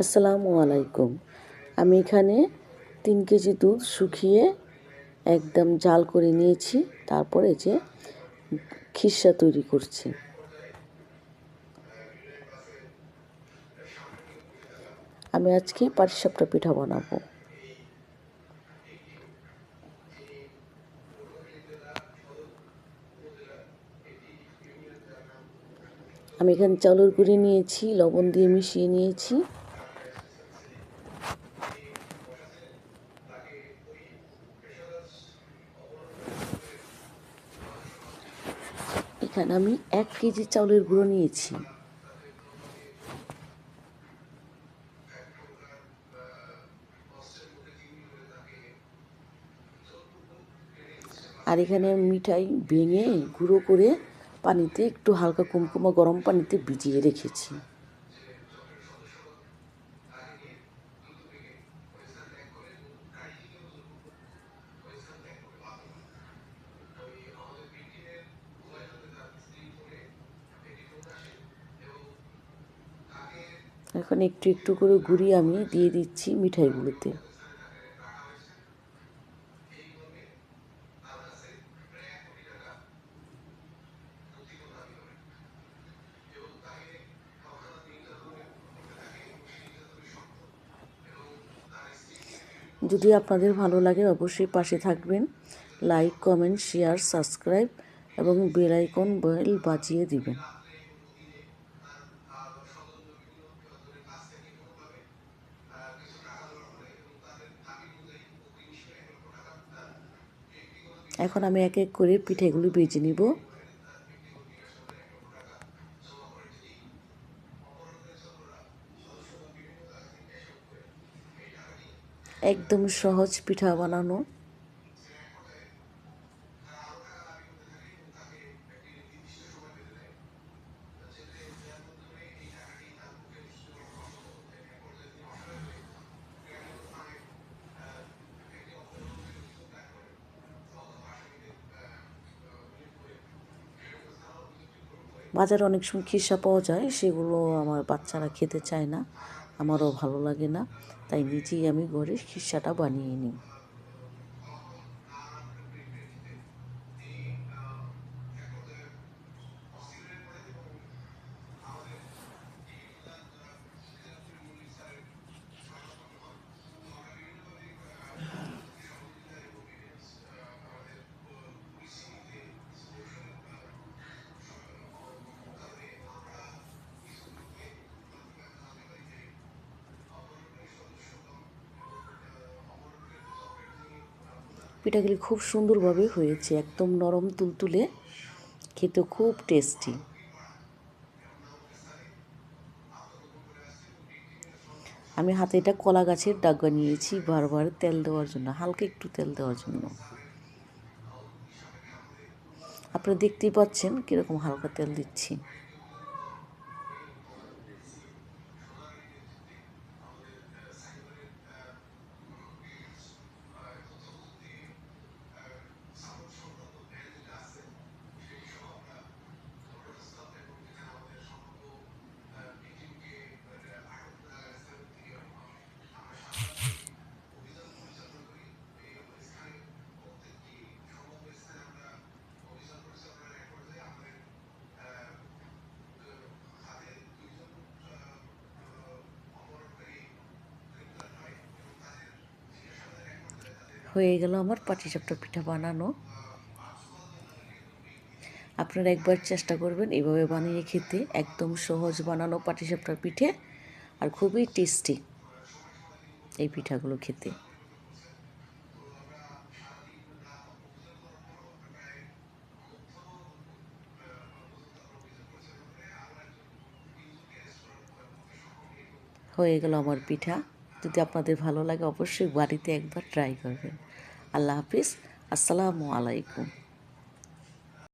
আসসালামু আলাইকুম। আমি এখানে 3 কেজি দুধ শুকিয়ে একদম জাল করে নিয়েছি। তারপরে যে খিরসা তৈরি করছি। আমি আজকে পাটিসাপটা পিঠা বানাবো। আমি এখানে চাউলের গুঁড়ি নিয়েছি, লবণ দিয়ে মিশিয়ে নিয়েছি। এখানে আমি 1 কেজি চাউলের গুঁড়ো নিয়েছি। আর এখানে মিঠাই ভেঙে গুঁড়ো করে পানিতে একটু হালকা কুমকুমা গরম পানিতে ভিজিয়ে রেখেছি। এখন একটু একটু করে গুঁড়ি আমি দিয়ে দিচ্ছি মিঠাইগুলোতে। যদি আপনাদের ভালো লাগে অবশ্যই পাশে থাকবেন। লাইক, কমেন্ট, শেয়ার, সাবস্ক্রাইব এবং বেল আইকন বেল বাজিয়ে দিবেন। এখন আমি এক এক করে পিঠেগুলো ভেজে নিব। একদম সহজ পিঠা বানানো। বাজারে অনেক সময় খিরসা পাওয়া যায়, সেগুলো আমার বাচ্চারা খেতে চায় না, আমারও ভালো লাগে না, তাই নিজেই আমি ঘরে খিরসাটা বানিয়ে নিই। পিঠাগুলি খুব সুন্দরভাবে হয়েছে, একদম নরম তুলতুলে, খেতে খুব টেস্টি। আমি হাতে এটা কলা গাছের ডাগা নিয়েছি বারবার তেল দেওয়ার জন্য, হালকা একটু তেল দেওয়ার জন্য। আপনারা দেখতেই পাচ্ছেন কীরকম হালকা তেল দিচ্ছি। হয়ে গেল আমার পাটিসাপটা পিঠা বানানো। আপনারা একবার চেষ্টা করবেন এভাবে বানিয়ে খেতে, একদম সহজ বানানো পাটিসাপটা পিঠে, আর খুবই টেস্টি এই পিঠাগুলো খেতে। হয়ে গেল আমার পিঠা। যদি আপনাদের ভালো লাগে অবশ্যই বাড়িতে একবার ট্রাই করবেন। আল্লাহ হাফিজ। আসসালামু আলাইকুম।